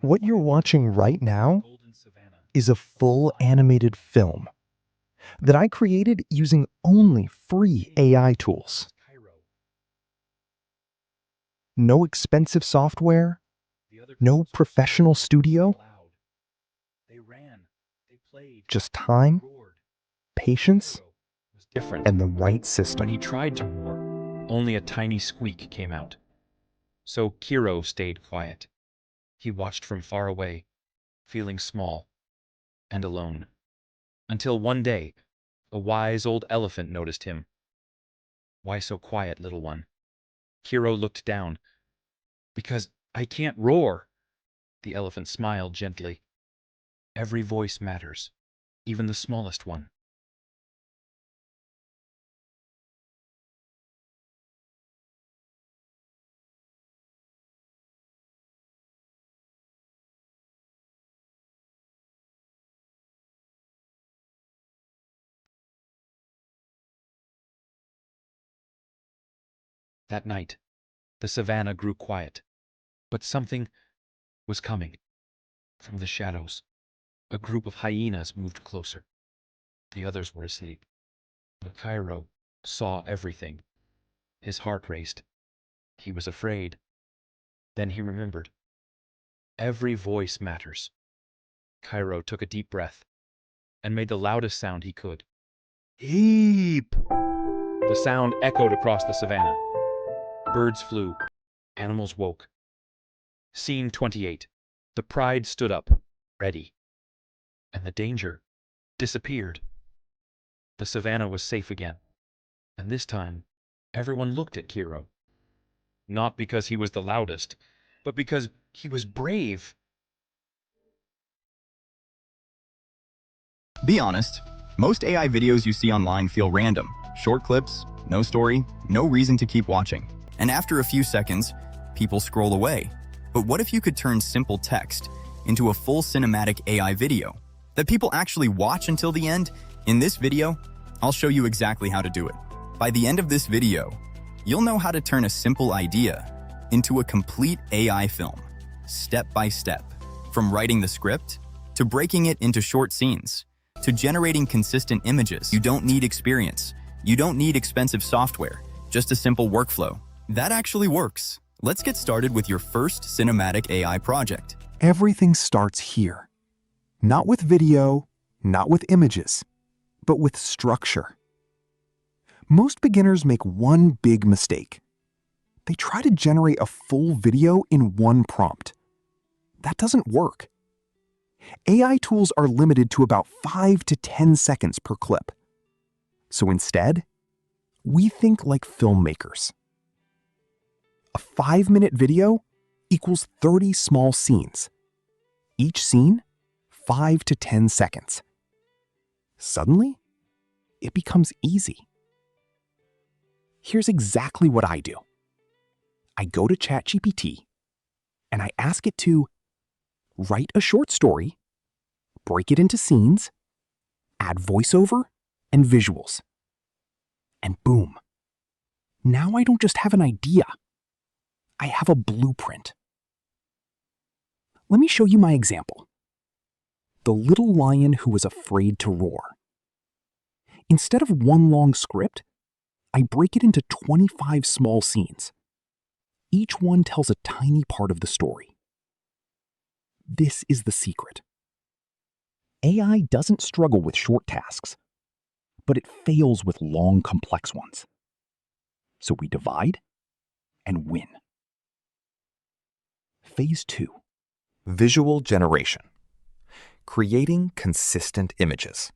What you're watching right now is a full animated film that I created using only free AI tools. No expensive software, no professional studio, just time, patience, Different. and the right When system. he tried to roar, only a tiny squeak came out. So Kiro stayed quiet. He watched from far away, feeling small and alone. Until one day, a wise old elephant noticed him. "Why so quiet, little one?" Kiro looked down. "Because I can't roar." The elephant smiled gently. "Every voice matters, even the smallest one." That night, the savannah grew quiet, but something was coming. From the shadows, a group of hyenas moved closer. The others were asleep. But Cairo saw everything. His heart raced. He was afraid. Then he remembered. Every voice matters. Cairo took a deep breath and made the loudest sound he could. Heep! The sound echoed across the savannah. Birds flew. Animals woke. Scene 28. The pride stood up, ready. And the danger disappeared. The savannah was safe again. And this time, everyone looked at Kiro. Not because he was the loudest, but because he was brave. Be honest, most AI videos you see online feel random. Short clips, no story, no reason to keep watching. And after a few seconds, people scroll away. But what if you could turn simple text into a full cinematic AI video that people actually watch until the end? In this video, I'll show you exactly how to do it. By the end of this video, you'll know how to turn a simple idea into a complete AI film, step by step, from writing the script to breaking it into short scenes, to generating consistent images. You don't need experience. You don't need expensive software, just a simple workflow. That actually works. Let's get started with your first cinematic AI project. Everything starts here. Not with video, not with images, but with structure. Most beginners make one big mistake. They try to generate a full video in one prompt. That doesn't work. AI tools are limited to about 5 to 10 seconds per clip. So instead, we think like filmmakers. A 5-minute video equals 30 small scenes. Each scene, 5 to 10 seconds. Suddenly, it becomes easy. Here's exactly what I do. I go to ChatGPT and I ask it to write a short story, break it into scenes, add voiceover and visuals. And boom, now I don't just have an idea. I have a blueprint. Let me show you my example. The little lion who was afraid to roar. Instead of one long script, I break it into 25 small scenes. Each one tells a tiny part of the story. This is the secret. AI doesn't struggle with short tasks, but it fails with long, complex ones. So we divide and win. Phase 2. Visual generation. Creating consistent images.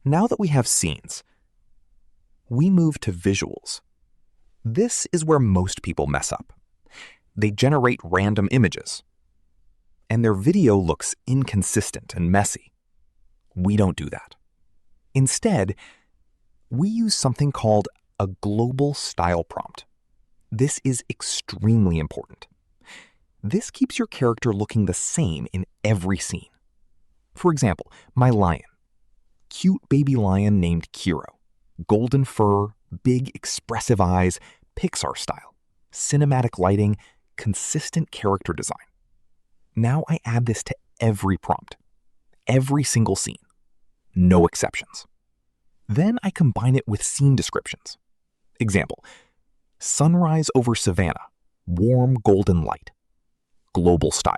Now that we have scenes, we move to visuals. This is where most people mess up. They generate random images, and their video looks inconsistent and messy. We don't do that. Instead, we use something called a global style prompt. This is extremely important. This keeps your character looking the same in every scene. For example, my lion. Cute baby lion named Kiro. Golden fur, big expressive eyes, Pixar style, cinematic lighting, consistent character design. Now I add this to every prompt, every single scene, no exceptions. Then I combine it with scene descriptions. Example, sunrise over Savannah, warm golden light, global style.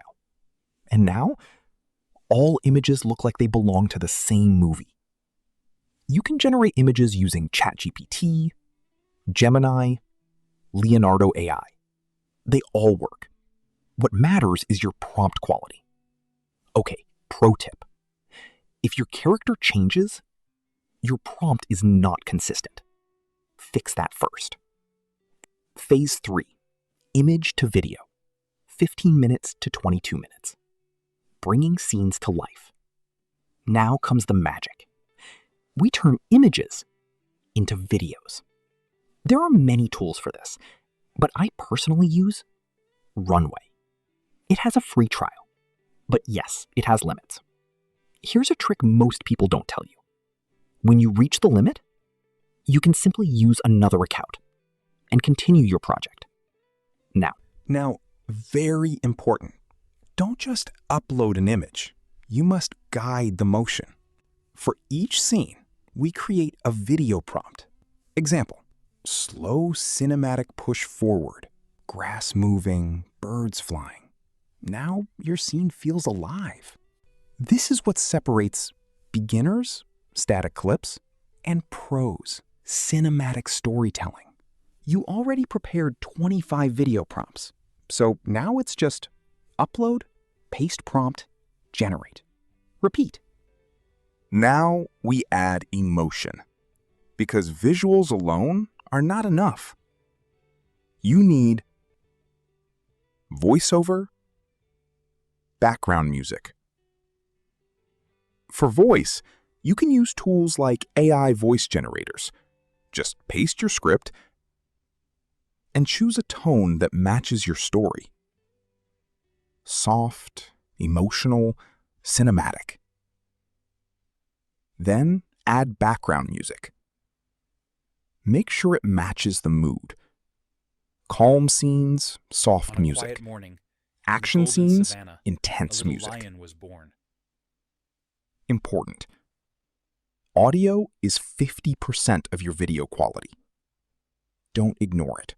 And now, all images look like they belong to the same movie. You can generate images using ChatGPT, Gemini, Leonardo AI. They all work. What matters is your prompt quality. Okay, pro tip. If your character changes, your prompt is not consistent. Fix that first. Phase 3, image to video, 15 minutes to 22 minutes. Bringing scenes to life. Now comes the magic. We turn images into videos. There are many tools for this, but I personally use Runway. It has a free trial, but yes, it has limits. Here's a trick most people don't tell you. When you reach the limit, you can simply use another account and continue your project. Now, very important, don't just upload an image. You must guide the motion. For each scene, we create a video prompt. Example, slow cinematic push forward, grass moving, birds flying. Now your scene feels alive. This is what separates beginners, static clips, and pros, cinematic storytelling. You already prepared 25 video prompts, so now it's just upload, paste prompt, generate. Repeat. Now we add emotion, because visuals alone are not enough. You need voiceover, background music. For voice, you can use tools like AI voice generators. Just paste your script and choose a tone that matches your story. Soft, emotional, cinematic. Then add background music. Make sure it matches the mood. Calm scenes, soft music. Action scenes, intense music. Important. Audio is 50% of your video quality. Don't ignore it.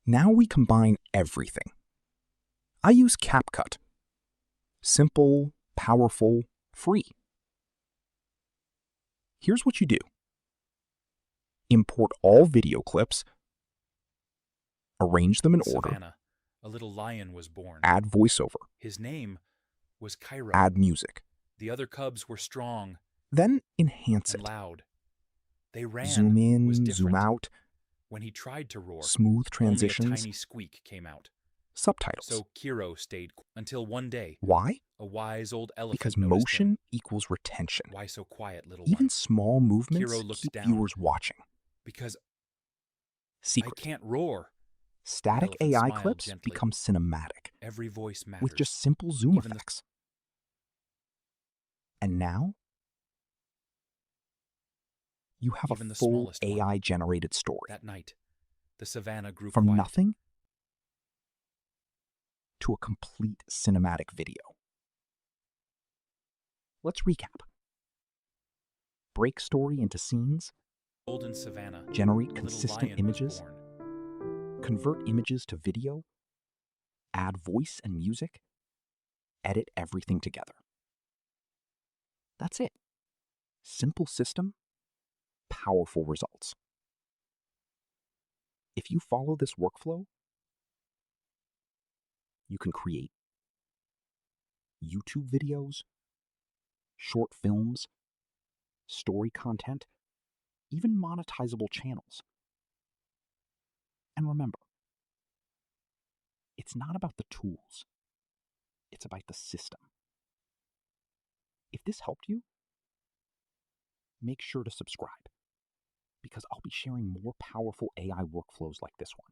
Now we combine everything. I use CapCut. Simple, powerful, free. Here's what you do. Import all video clips, arrange them in order, Savannah, a little lion was born. add voiceover, His name was Cairo. add music, The other cubs were strong then enhance and it. loud. They ran. Zoom was in, different. zoom out, When he tried to roar, smooth transitions, only a tiny squeak came out. subtitles. So Kiro stayed until one day, Why? a wise old elephant Because noticed motion him. equals retention. Why so quiet, little Even one? small movements Kiro looked keep down. viewers watching. Because Secret. I can't roar. Static The elephant AI smiled clips gently. become cinematic Every voice matters. with just simple zoom Even the- effects. And now, you have Even a the full smallest one. AI-generated story. That night, the savannah grew From quiet. nothing to a complete cinematic video. Let's recap. Break story into scenes, Golden savannah, generate a little consistent lion images, was born. convert images to video, add voice and music, edit everything together. That's it. Simple system, powerful results. If you follow this workflow, you can create YouTube videos, short films, story content, even monetizable channels. And remember, it's not about the tools, it's about the system. If this helped you, make sure to subscribe, because I'll be sharing more powerful AI workflows like this one.